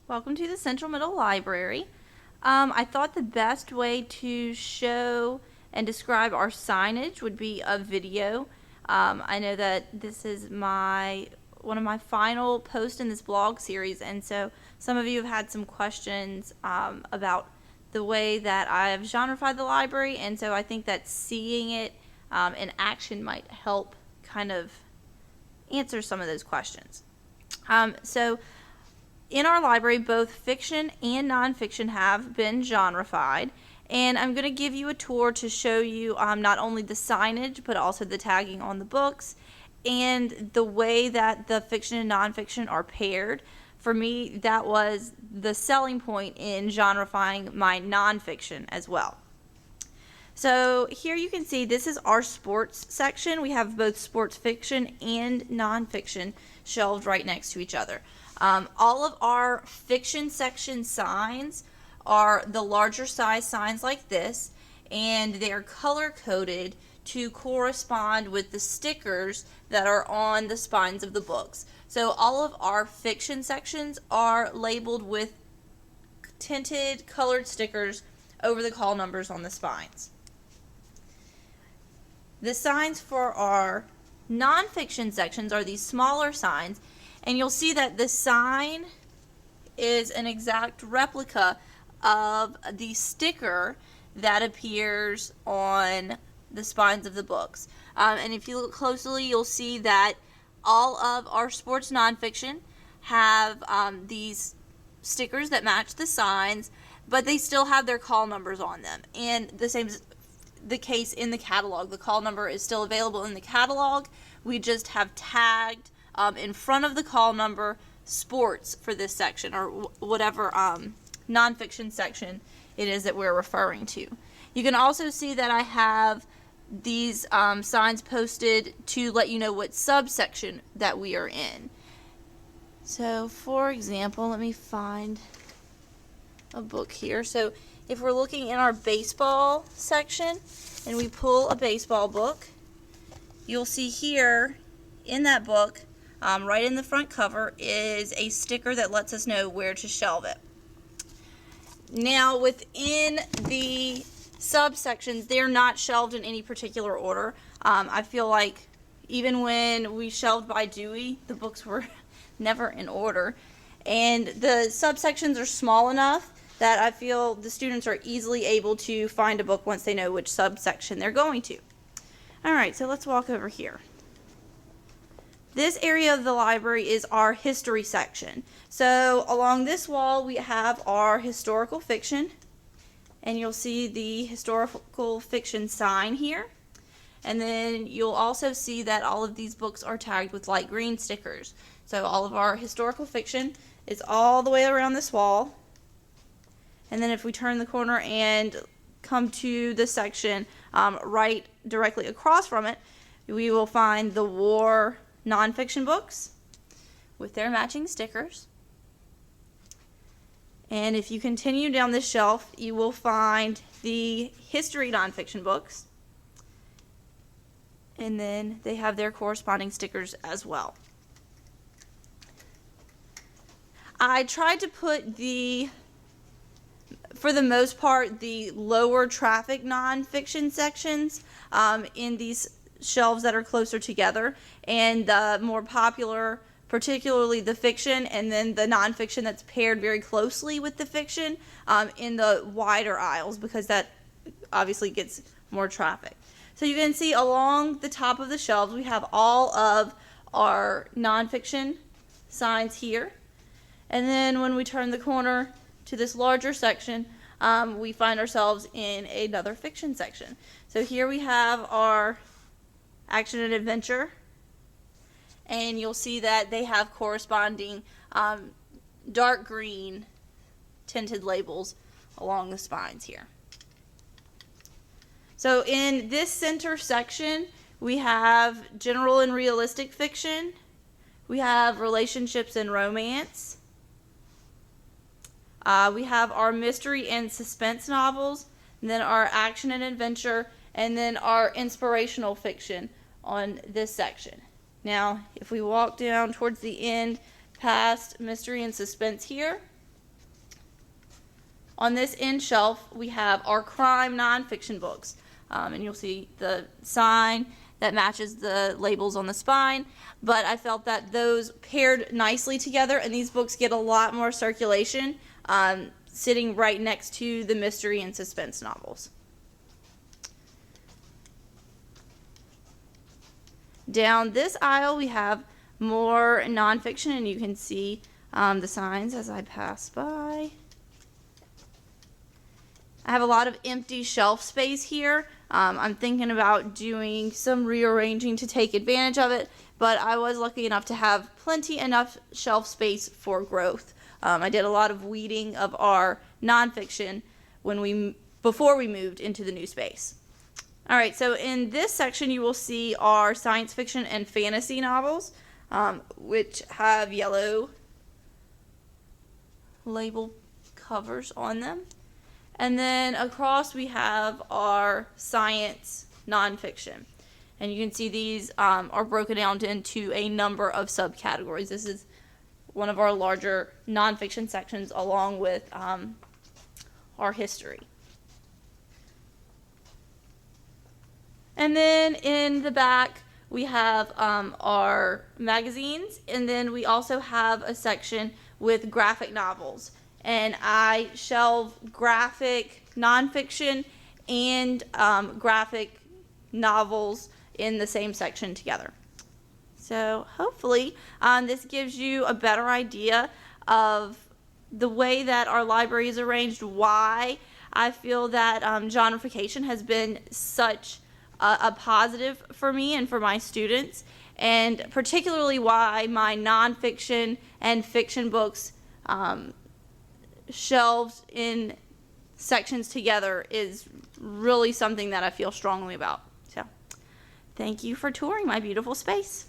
Welcome to the Central Middle Library. I thought the best way to show and describe our signage would be a video. I know that this is one of my final posts in this blog series, and so some of you have had some questions about the way that I've genrefied the library, and so I think that seeing it in action might help kind of answer some of those questions. So in our library, both fiction and nonfiction have been genrefied, and I'm going to give you a tour to show you not only the signage but also the tagging on the books and the way that the fiction and nonfiction are paired. For me, that was the selling point in genrefying my nonfiction as well. So here you can see this is our sports section. We have both sports fiction and nonfiction shelved right next to each other. All of our fiction section signs are the larger size signs like this, and they are color coded to correspond with the stickers that are on the spines of the books. So all of our fiction sections are labeled with tinted colored stickers over the call numbers on the spines. The signs for our nonfiction sections are these smaller signs, and you'll see that the sign is an exact replica of the sticker that appears on the spines of the books. And if you look closely, you'll see that all of our sports nonfiction have these stickers that match the signs, but they still have their call numbers on them. And the same is the case in the catalog. The call number is still available in the catalog. We just have tagged in front of the call number sports for this section, or whatever nonfiction section it is that we're referring to. You can also see that I have these signs posted to let you know what subsection that we are in. So for example, let me find a book here. So if we're looking in our baseball section and we pull a baseball book, you'll see here in that book, right in the front cover, is a sticker that lets us know where to shelve it. Now within the subsections, they're not shelved in any particular order. I feel like even when we shelved by Dewey, the books were never in order. And the subsections are small enough that I feel the students are easily able to find a book once they know which subsection they're going to. Alright, so let's walk over here. This area of the library is our history section. So along this wall we have our historical fiction, and you'll see the historical fiction sign here. And then you'll also see that all of these books are tagged with light green stickers. So all of our historical fiction is all the way around this wall. And then if we turn the corner and come to the section right directly across from it, we will find the war nonfiction books with their matching stickers. And if you continue down this shelf, you will find the history nonfiction books, and then they have their corresponding stickers as well. I tried to put for the most part, the lower traffic nonfiction sections in these shelves that are closer together, and the more popular, particularly the fiction, and then the nonfiction that's paired very closely with the fiction in the wider aisles, because that obviously gets more traffic. So you can see along the top of the shelves we have all of our nonfiction signs here, and then when we turn the corner to this larger section, we find ourselves in another fiction section. So here we have our action and adventure, and you'll see that they have corresponding dark green tinted labels along the spines here. So in this center section we have general and realistic fiction, we have relationships and romance, we have our mystery and suspense novels, and then our action and adventure, and then our inspirational fiction on this section. Now, if we walk down towards the end past mystery and suspense here, On this end shelf, we have our crime nonfiction books. And you'll see the sign that matches the labels on the spine. But I felt that those paired nicely together, and these books get a lot more circulation sitting right next to the mystery and suspense novels. Down this aisle, we have more nonfiction, and you can see the signs as I pass by. I have a lot of empty shelf space here. I'm thinking about doing some rearranging to take advantage of it, but I was lucky enough to have enough shelf space for growth. I did a lot of weeding of our nonfiction before we moved into the new space. All right, so in this section you will see our science fiction and fantasy novels, which have yellow label covers on them. And then across we have our science nonfiction. And you can see these are broken down into a number of subcategories. This is one of our larger nonfiction sections along with our history. And then in the back we have our magazines, and then we also have a section with graphic novels. And I shelve graphic nonfiction and graphic novels in the same section together. So hopefully this gives you a better idea of the way that our library is arranged, why I feel that genrefication has been such a positive for me and for my students, and particularly why my nonfiction and fiction books shelved in sections together is really something that I feel strongly about. So, thank you for touring my beautiful space.